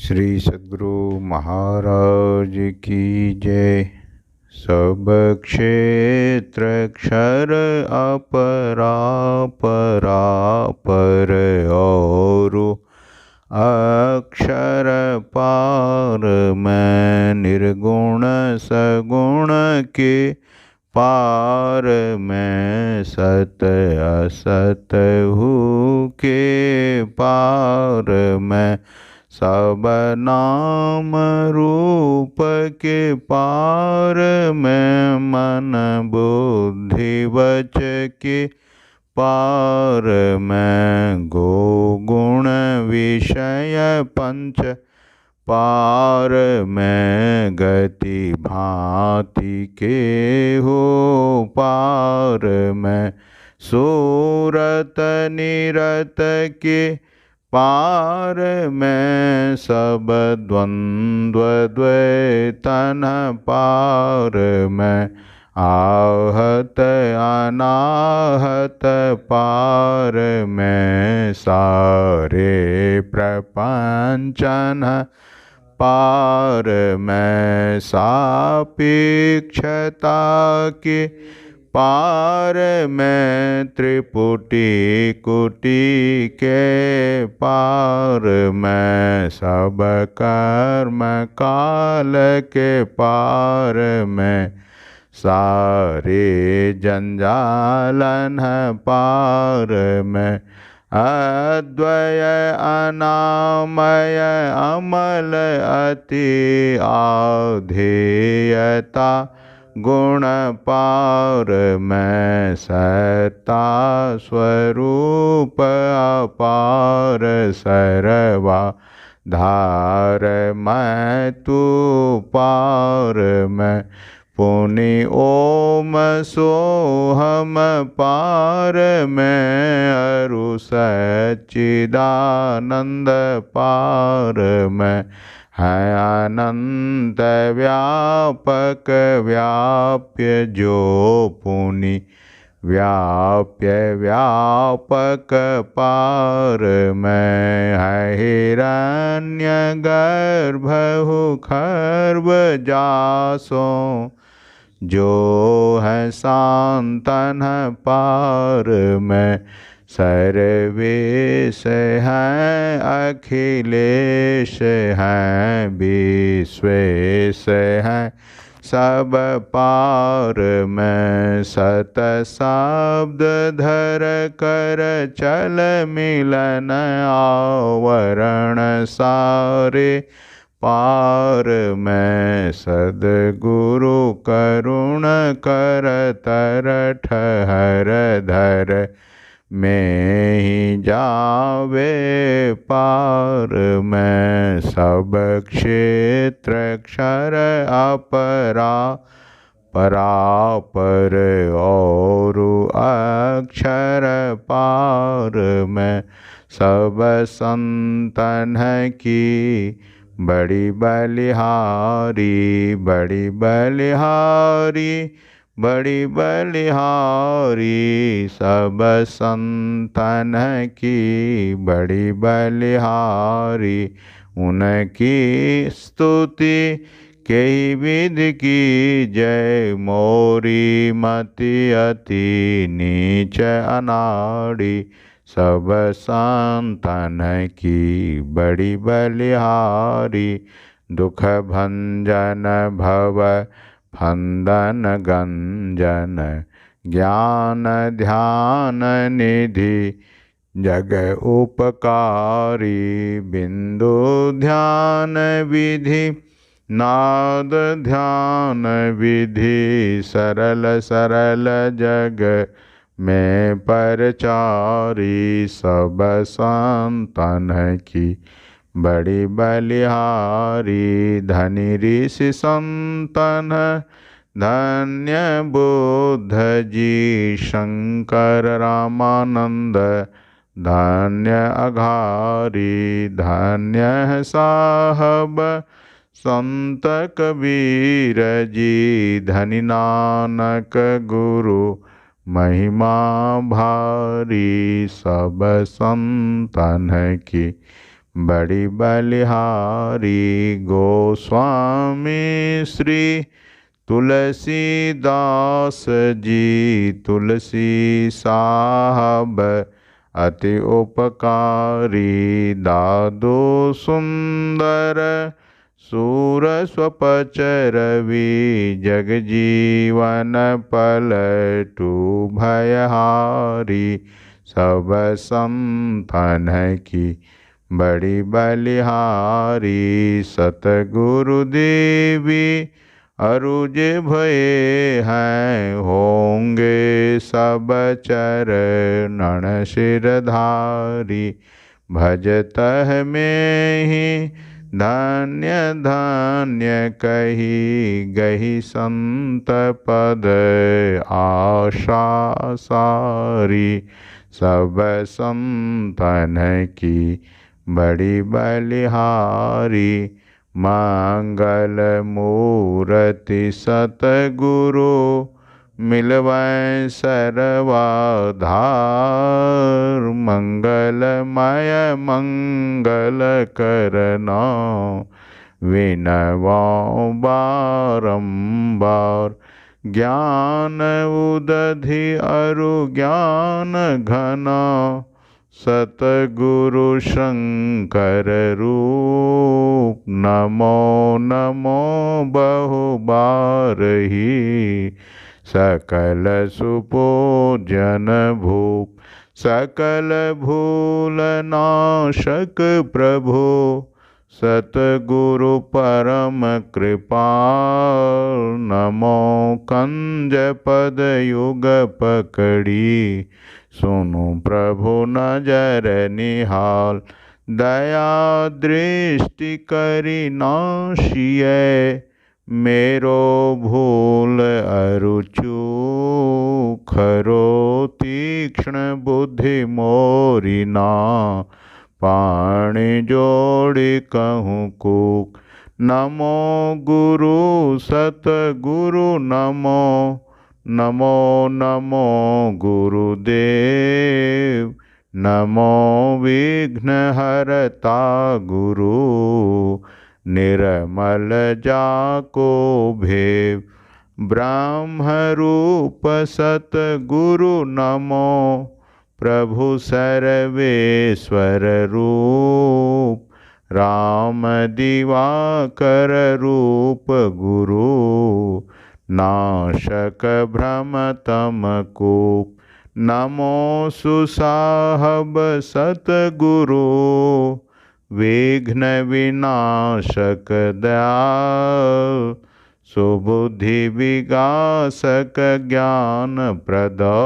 श्री सद्गुरु महाराज की जय। सब क्षेत्र क्षर अपरापर और अक्षर पार मैं निर्गुण सगुण के पार मैं सत असत हूँ के पार मैं सब नाम रूप के पार मैं मन बुद्धि वच के पार मैं गो गुण विषय पंच पार मैं गति भांति के हो पार मैं सूरत निरत के पार मैं सब द्वंद्व द्वैतन पार मैं आहत अनाहत पार मैं सारे प्रपंचन पार मैं सापेक्षता के पार मैं त्रिपुटी कुटी के पार मैं सब कर्म काल के पार मैं सारे जंजालन पार मैं अद्वय अनामय अमल अति आधेयता गुण पार मैं सत्ता स्वरूप अपार सर्वा धार मैं तू पार मैं पुनि ओम सोहम पार मैं अरु सच्चिदानंद पार मैं है अनंत व्यापक व्याप्य जो पुनि व्याप्य व्यापक पार मैं है हिरण्य गर्भ खर्व जासों जो है सांतन पार मैं सर्वेश हैं अखिलेश हैं विश्वेश हैं सब पार मैं सत शब्द धर कर चल मिलन आवरण सारे पार मैं सद्गुरु करुण कर तर ठहर धर में ही जावे पार मैं सब क्षेत्र क्षर अपरा परापर और अक्षर पार मैं सब संतन की बड़ी बलिहारी बड़ी बलिहारी बड़ी बलिहारी सब संतन की बड़ी बलिहारी उनकी स्तुति कई विधि की जय मोरी मति अति नीच अनाड़ी सब संतन की बड़ी बलिहारी दुख भंजन भव फंदन गंजन ज्ञान ध्यान निधि जग उपकारी बिंदु ध्यान विधि नाद ध्यान विधि सरल सरल जग में परचारी सब संतन की बड़ी बलिहारी धनी ऋषि संतन धन्य बुद्ध जी शंकर रामानंद धन्य अघारी धन्य साहब संत कबीर जी धनी नानक गुरु महिमा भारी सब संतन की बड़ी बलिहारी। गोस्वामी श्री तुलसीदास जी तुलसी साहब अति उपकारी। दादो सुंदर सूर स्वपच रवि जग जीवन पलटू भयहारी। सब संतन की बड़ी बलिहारी। सतगुरु देवी अरुज भये हैं होंगे सब चरणन सिरधारी। भजतह में ही धन्य धन्य कही गही संत पद आशा सारी। सब संतन की बड़ी बलिहारी। मंगल मूर्ति सतगुरु मिलवै सर्वाधार। मंगलमय मंगल करना विनवो बारंबार। ज्ञान उदधि अरु ज्ञान घना सतगुरु शंकर रूप। नमो नमो बहु बारही सकल सुपूजन भूप। सकल भूल नाशक प्रभु सतगुरु परम कृपाल। नमो कंज पद युग पकड़ी सुनु प्रभु नजर निहाल। दया दृष्टि करी नाशिए मेरो भूल अरुचू। खरो तीक्ष्ण बुद्धि मोरी ना पाणी जोड़ी कहूँ कूक। नमो गुरु सतगुरु नमो नमो नमो गुरुदेव। नमो विघ्न हरता गुरु निर्मल जाको भेव। ब्रह्म रूप सतगुरु नमो प्रभु सर्वेश्वर रूप। राम दिवाकर रूप गुरु नाशक भ्रम तम कूप। नमो सुसाहब सतगुरु विघ्न विनाशक दयाल। सुबुद्धि विगासक ज्ञान प्रदो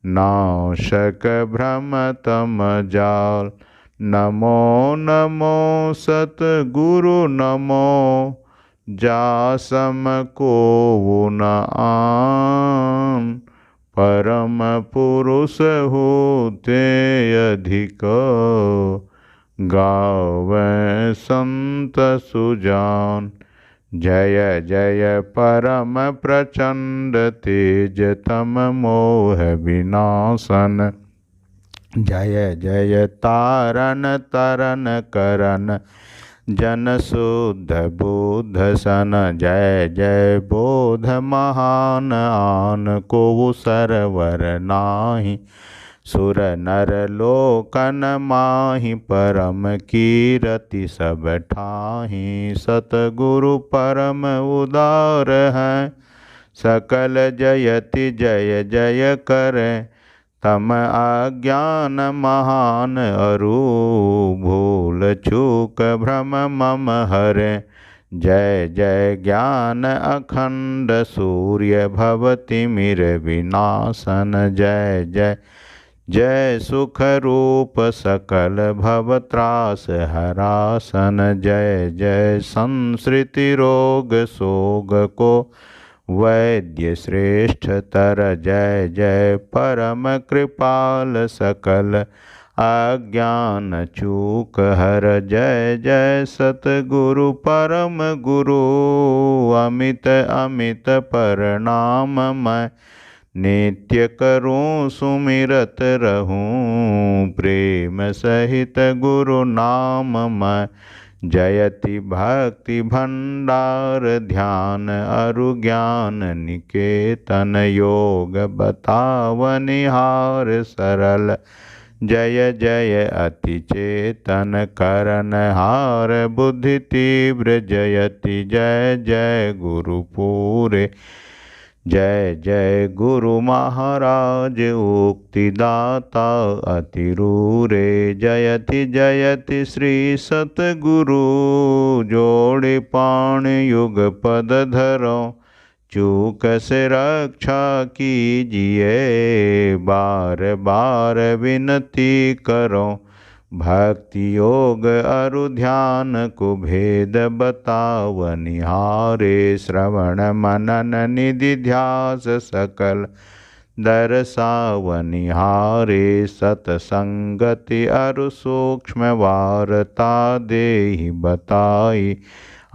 नाशक भ्रम तम जाल। नमो नमो सतगुरु नमो जासम को न आन। परम पुरुष होते अधिक गावें संत सुजान। जय जय परम प्रचंड तेज तम मोह विनाशन। जय जय तारन तरन करन जन शुद्ध बुद्ध सन। जय जय बोध महान आन को सरवर नाही। सुर नर लोकन माहि परम कीरति सब ठाहि। सतगुरु परम उदार है सकल जयति जय जय करे। तम अज्ञान महान अरु भूल चूक भ्रम मम हरे। जय जय ज्ञान अखंड सूर्य भवतिमिर विनाशन। जय जय जय सुख रूप सकल भवत्रास हरासन। जय जय संसृति रोग सोग को वैद्य श्रेष्ठ तर। जय जय परम कृपाल सकल अज्ञान चूक हर। जय जय सतगुरु परम गुरु अमित अमित प्रणाम मैं। नित्य करूं सुमिरत रहूं, प्रेम सहित गुरु नाम मैं। जयति भक्ति भंडार ध्यान, अरु ज्ञान निकेतन। योग बतावनिहार सरल, जय जय अति चेतन। करनहार बुद्धि तीव्र, जयति जय जय गुरु पूरे। जय जय गुरु महाराज उक्तिदाता अति रूरे। जयति जयति श्री सतगुरु, जोड़े पाण युग पद धरो। चूक से रक्षा कीजिए, बार बार विनती करो। भक्ति योग अरु ध्यान को भेद बतावनिहारे। श्रवण मनन निधि ध्यास सकल दर्शावनिहारे। सतसंगति अरु सूक्ष्म वार्ता देहि बताई।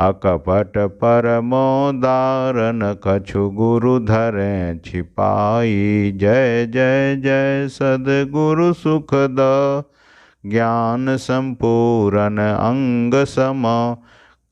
अकपट परमोदारन, कछु गुरु धरें छिपाई। जय जय जय सद्गुरु सुखद, ज्ञान संपूर्ण अंग सम।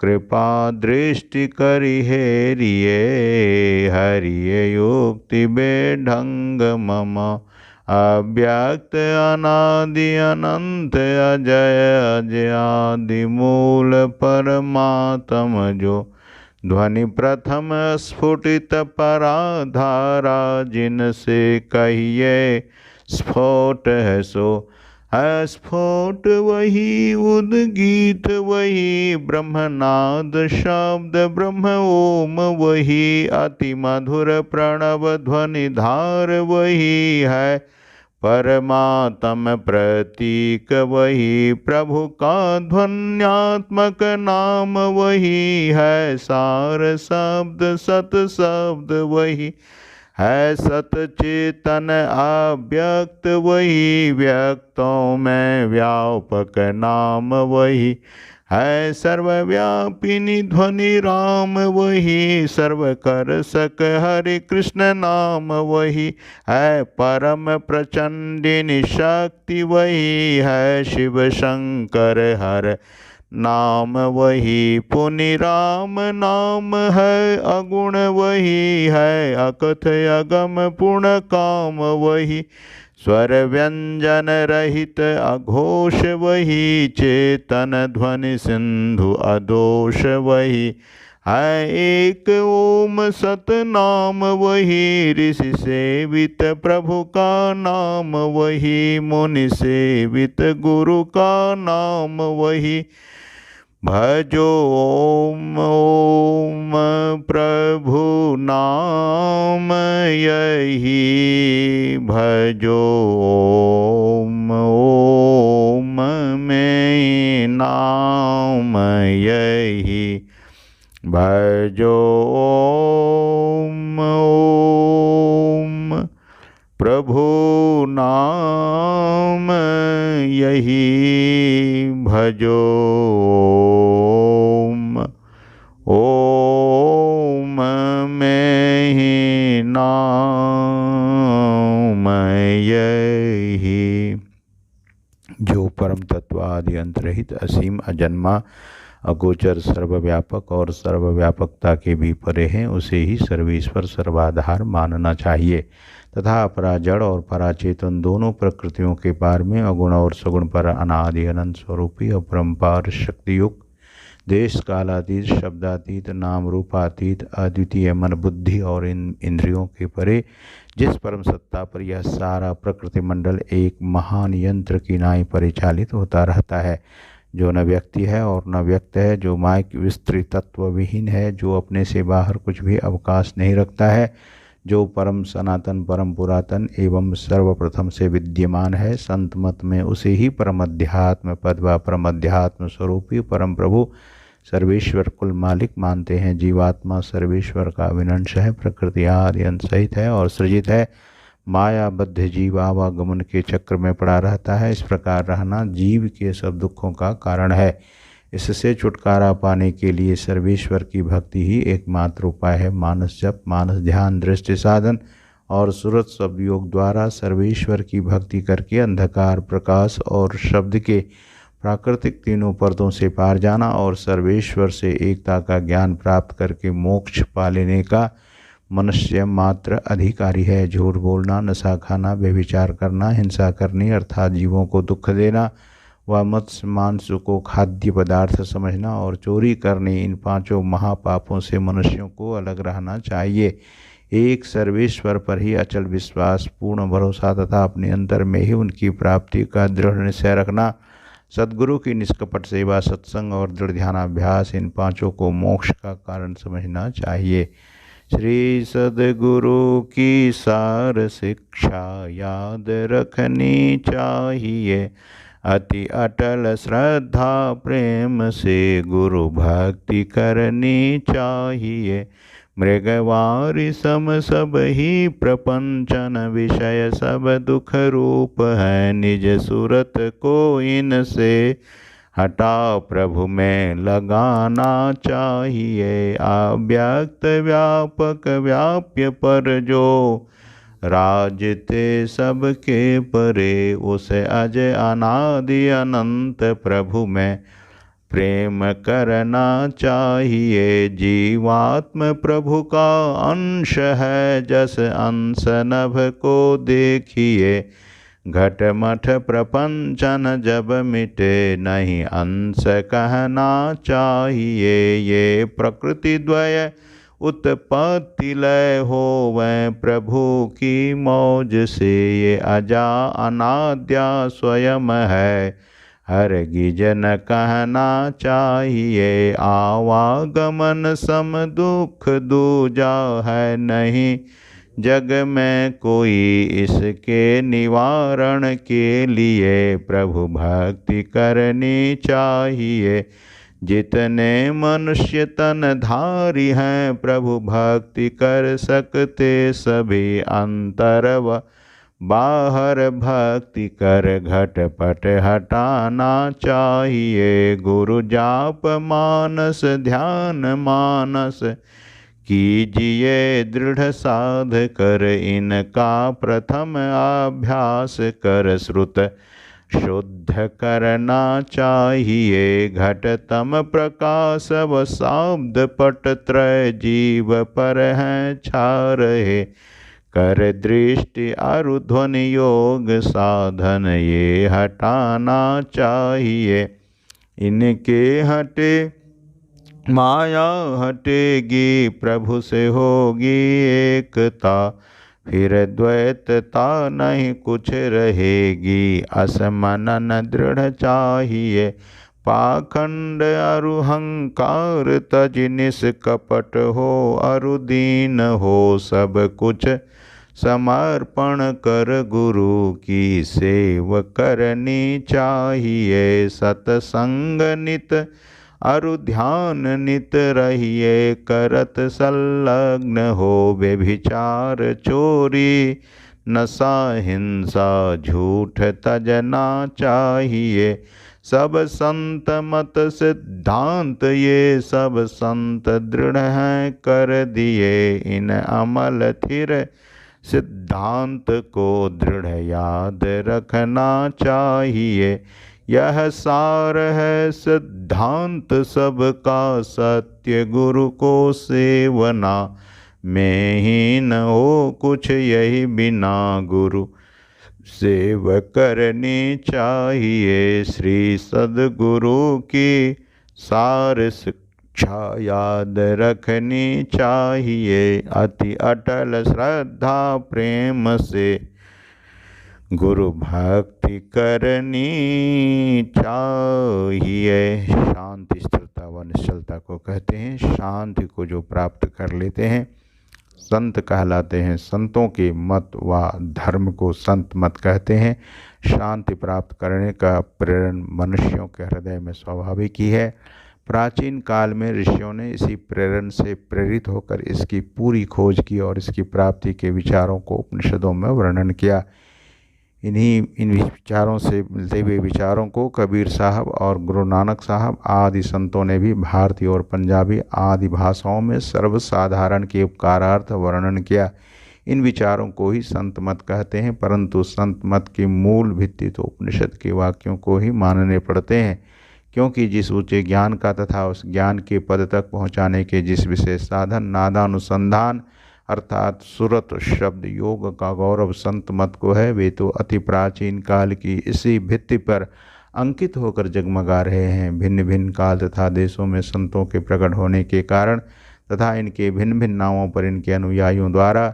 कृपा दृष्टि करि हेरिए, हरिये युक्ति बेढंग मम। अव्यक्त अनादि अनंत अजय, अजय आदि मूल परमात्म जो। ध्वनि प्रथम स्फुटित पराधारा, जिनसे कहिए स्फोट है सो। स्फोट वही उद्गीत वही, ब्रह्मनाद शब्द ब्रह्म ओम वही। अति मधुर प्रणव ध्वनि धार वही है, परमात्म प्रतीक वही। प्रभु का ध्वन्यात्मक नाम वही है, सार शब्द सत शब्द वही है। सत चेतन अव्यक्त वही, व्यक्तों में व्यापक नाम वही है। सर्वव्यापिनी ध्वनि राम वही, सर्व कर सक हरि कृष्ण नाम वही है। परम प्रचंडिनी शक्ति वही है, शिव शंकर हर नाम वही। पुनि राम नाम है, अगुण वही है। अकथ अगम पूर्ण काम वही, स्वर व्यंजन रहित अघोष वही। चेतन ध्वनि सिंधु अदोष वही है। एक ओम सतनाम वही, ऋषि सेवित प्रभु का नाम वही। मुनि सेवित गुरु का नाम वही। भजो ओम ओम प्रभु नाम यही, भजो ओम ओम में नाम यही। भजो ओम ओम प्रभु नाम यही, भजो ओम में ही नाम यही। जो परम तत्व आदि अंतरहित असीम अजन्मा अगोचर सर्वव्यापक और सर्वव्यापकता के भी परे हैं, उसे ही सर्वेश्वर सर्वाधार मानना चाहिए तथा अपराजड़ और पराचेतन दोनों प्रकृतियों के पार में अगुण और सगुण पर अनादि अनंत स्वरूपी अपरंपार शक्तियुक्त देश कालातीत शब्दातीत नाम रूपातीत अद्वितीय मन बुद्धि और इन इंद्रियों के परे जिस परम सत्ता पर यह सारा प्रकृति मंडल एक महान यंत्र की नाई परिचालित होता रहता है, जो न व्यक्ति है और न व्यक्त है, जो मायक विस्तृत तत्व विहीन है, जो अपने से बाहर कुछ भी अवकाश नहीं रखता है, जो परम सनातन परम पुरातन एवं सर्वप्रथम से विद्यमान है। संत मत में उसे ही परम अध्यात्म पद व परम अध्यात्म स्वरूपी परम प्रभु सर्वेश्वर कुल मालिक मानते हैं। जीवात्मा सर्वेश्वर का विनंश है, प्रकृति आदि अंत सहित है और सृजित है। मायाबद्ध जीव आवागमन के चक्र में पड़ा रहता है। इस प्रकार रहना जीव के सब दुखों का कारण है। इससे छुटकारा पाने के लिए सर्वेश्वर की भक्ति ही एकमात्र उपाय है। मानस जप, मानस ध्यान, दृष्टि साधन और सुरत शब्द योग द्वारा सर्वेश्वर की भक्ति करके अंधकार, प्रकाश और शब्द के प्राकृतिक तीनों पर्दों से पार जाना और सर्वेश्वर से एकता का ज्ञान प्राप्त करके मोक्ष पा लेने का मनुष्य मात्र अधिकारी है। झूठ बोलना, नशा खाना, व्यभिचार करना, हिंसा करनी अर्थात जीवों को दुख देना व मत्स्य मांस को खाद्य पदार्थ समझना और चोरी करनी, इन पांचों महापापों से मनुष्यों को अलग रहना चाहिए। एक सर्वेश्वर पर ही अचल विश्वास, पूर्ण भरोसा तथा अपने अंतर में ही उनकी प्राप्ति का दृढ़ निश्चय रखना, सद्गुरु की निष्कपट सेवा, सत्संग और दृढ़ ध्यानाभ्यास, इन पांचों को मोक्ष का कारण समझना चाहिए। श्री सद्गुरु की सार शिक्षा याद रखनी चाहिए। अति अटल श्रद्धा प्रेम से गुरु भक्ति करनी चाहिए। मृगवारी सम सब ही प्रपंचन विषय सब दुख रूप है। निज सूरत को इनसे हटा प्रभु में लगाना चाहिए। अव्यक्त व्यापक व्याप्य पर जो राजते सबके परे, उसे अजय अनादि अनंत प्रभु में प्रेम करना चाहिए। जीवात्म प्रभु का अंश है, जस अंश नभ को देखिए। घट मठ प्रपंचन जब मिटे, नहीं अंश कहना चाहिए। ये प्रकृति द्वय उत्पत्ति लय हो वह प्रभु की मौज से, ये अजा अनाद्या स्वयं है, हरगिज न कहना चाहिए। आवागमन सम दुख दूजा है नहीं, जग में कोई इसके निवारण के लिए प्रभु भक्ति करनी चाहिए। जितने मनुष्य तन धारी हैं प्रभु भक्ति कर सकते, सभी अंतर व बाहर भक्ति कर घटपट हटाना चाहिए। गुरु जाप मानस ध्यान मानस कीजिए दृढ़ साध कर, इनका प्रथम अभ्यास कर श्रुत शुद्ध करना चाहिए। घटतम प्रकाश व शाब्द पट त्रय जीव पर हैं छा रहे, कर दृष्टि अरु ध्वनि योग साधन ये हटाना चाहिए। इनके हटे माया हटेगी, प्रभु से होगी एकता, फिर द्वैतता नहीं कुछ रहेगी। असमनन दृढ़ चाहिए, पाखंड अरुहंकार तज निष्कपट हो, अरुदीन हो सब कुछ समर्पण कर गुरु की सेव करनी चाहिए। सतसंग नित अरु ध्यान नित रहिए, करत संलग्न हो व्यभिचार चोरी नशा हिंसा झूठ तजना चाहिए। सब संत मत सिद्धांत ये सब संत दृढ़ हैं कर दिए, इन अमल थिर सिद्धांत को दृढ़ याद रखना चाहिए। यह सार है सिद्धांत सबका सत्य, गुरु को सेवना में ही न हो कुछ यही बिना गुरु सेव करनी चाहिए। श्री सद्गुरु की सार शिक्षा याद रखनी चाहिए। अति अटल श्रद्धा प्रेम से गुरु भक्ति करनी चाहिए। शांति स्थिरता व निश्चलता को कहते हैं। शांति को जो प्राप्त कर लेते हैं संत कहलाते हैं। संतों के मत व धर्म को संत मत कहते हैं। शांति प्राप्त करने का प्रेरण मनुष्यों के हृदय में स्वाभाविक ही है। प्राचीन काल में ऋषियों ने इसी प्रेरण से प्रेरित होकर इसकी पूरी खोज की और इसकी प्राप्ति के विचारों को उपनिषदों में वर्णन किया। इन विचारों से मिलते हुए विचारों को कबीर साहब और गुरु नानक साहब आदि संतों ने भी भारतीय और पंजाबी आदि भाषाओं में सर्वसाधारण के उपकारार्थ वर्णन किया। इन विचारों को ही संत मत कहते हैं, परंतु संत मत की मूल भित्ति तो उपनिषद के वाक्यों को ही मानने पड़ते हैं, क्योंकि जिस ऊंचे ज्ञान का तथा उस ज्ञान के पद तक पहुँचाने के जिस विशेष साधन नादानुसंधान अर्थात सुरत शब्द योग का गौरव संत मत को है, वे तो अति प्राचीन काल की इसी भित्ति पर अंकित होकर जगमगा रहे हैं। भिन्न भिन्न काल तथा देशों में संतों के प्रकट होने के कारण तथा इनके भिन्न भिन्न नामों पर इनके अनुयायियों द्वारा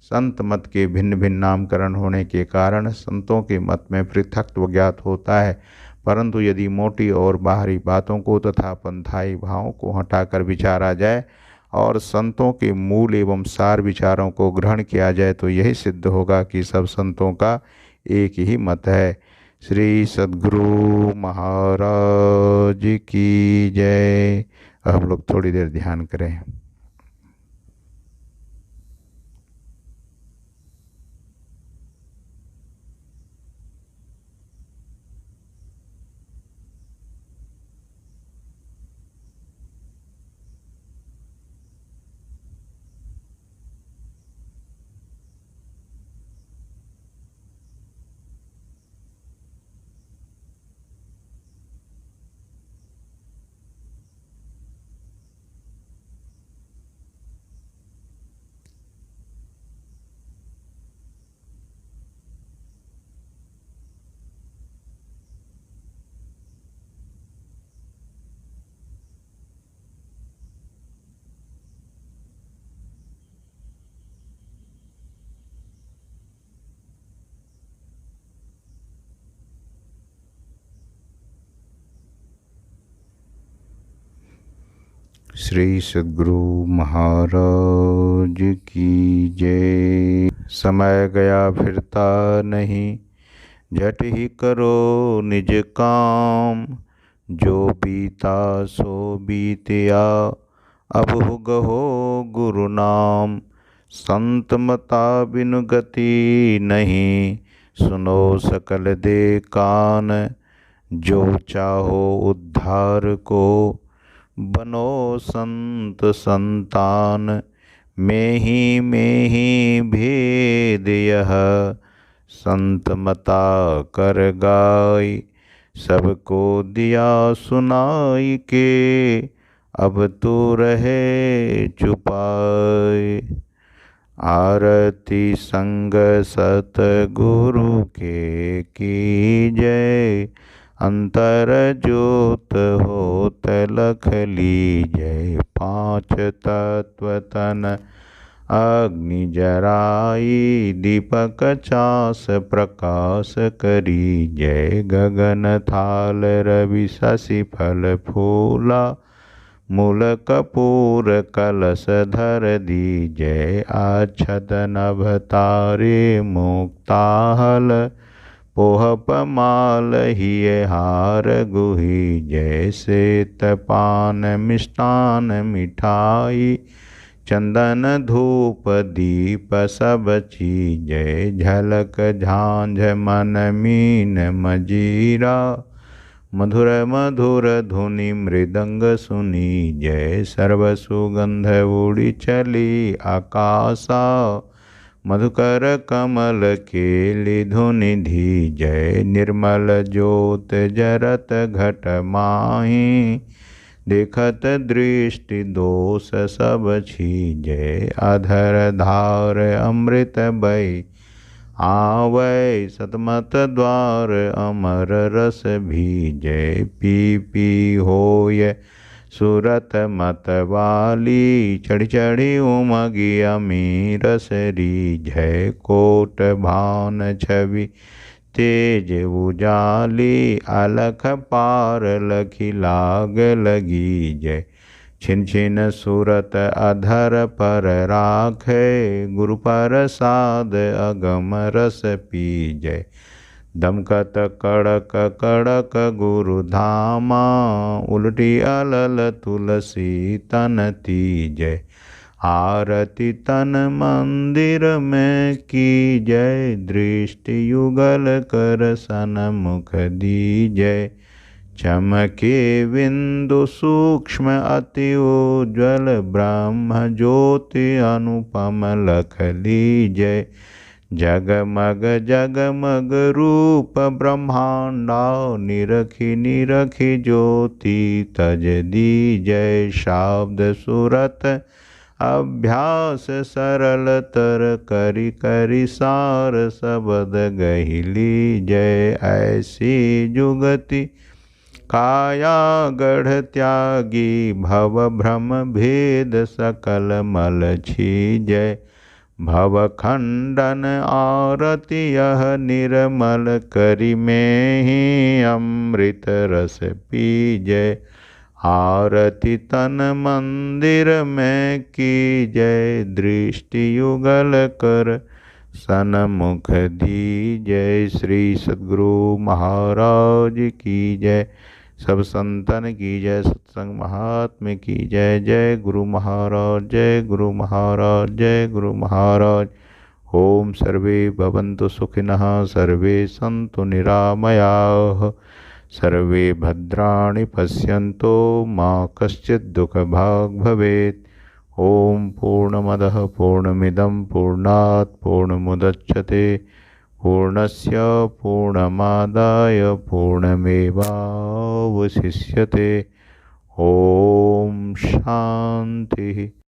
संत मत के भिन्न भिन्न नामकरण होने के कारण संतों के मत में पृथकत्व ज्ञात होता है। परंतु यदि मोटी और बाहरी बातों को तथा पंथाई भावों को हटाकर विचारा जाए और संतों के मूल एवं सार विचारों को ग्रहण किया जाए तो यही सिद्ध होगा कि सब संतों का एक ही मत है। श्री सद्गुरु महाराज की जय। हम लोग थोड़ी देर ध्यान करें। श्री सद्गुरु महाराज की जय। समय गया फिरता नहीं, झट ही करो निज काम, जो बीता सो बीतिया, अब हो गहो गुरु नाम। संत मता बिनु गति नहीं, सुनो सकल दे कान, जो चाहो उद्धार को, बनो संत संतान। में ही भेद यह, संत मता कर गाय, सबको दिया सुनाई के, अब तो रहे चुपाए। आरती संग सतगुरु के की जय, अंतर ज्योत होत लख लीजय। पांच तत्व तन अग्नि जराई, दीपक चास प्रकाश करी जय। गगन थाल रवि शशि फल फूला, मूल कपूर कलश धर दी जय। अक्षत नभ तारे मुक्ताहल, पोहप माल हिय हार गुही जय। श्वेत पान मिष्टान मिठाई, चंदन धूप दीप सब चीजय। झलक झांझ मन मीन मजीरा, मधुर मधुर धुनि मृदंग सुनी जय। सर्व सुगंध उड़ी चली आकाशा, मधुकर कमल केलि धुनि धी जय। निर्मल ज्योत जरत घट माही, देखत दृष्टि दोष सब छीजय। अधर धार अमृत बई आवै, सतमत द्वार अमर रस भीजय। पी पी होय सुरत मत वाली, चढ़ी चढ़ी उमगी अमीर सरी जय। कोट भान छवि तेज उजाली, अलख पार लखी लाग लगी जय। छिन छिन सूरत अधर पर राखे, गुरु प्रसाद अगम रस पी जय। दमकत कड़क कड़क गुरु धामा, उलटी अलल तुलसी तन तीजय। आरती तन मंदिर में की जय, दृष्टि युगल कर सन्मुख दीजय। चमके बिंदु सूक्ष्म अति उज्ज्वल ब्रह्म ज्योति अनुपम लख लीजय। जगमग जगमग रूप ब्रह्मांडा निरखी निरखी ज्योति तज दीजय। शाब्द सुरत अभ्यास सरल तर करि करि सार शब्द गहि लीजय। ऐसी जुगति काया गढ़ त्यागी भव भ्रम भेद सकल मल छीजय। भव खंडन आरती यह निर्मल करि में ही अमृत रस पीजय। आरती तन मंदिर में कीजय। दृष्टि युगल कर सन्मुख दीजय। श्री सद्गुरु महाराज की जय। सब संतन की जय। सत्संग महात्म्य की जय। जय गुरु महाराज, जय गुरु महाराज, जय गुरु महाराज। ओम सर्वे भवन्तु सुखिनः, सर्वे सन्तु निरामयाः, सर्वे भद्राणि पश्यन्तु मा कश्चित् दुःखभाग् भवेत्। ओम पूर्णमदः पूर्णमिदं पूर्णात् पूर्णमुदच्यते पूर्णस्य पूर्णमादाय पूर्णमेवावशिष्यते। ओम शांति।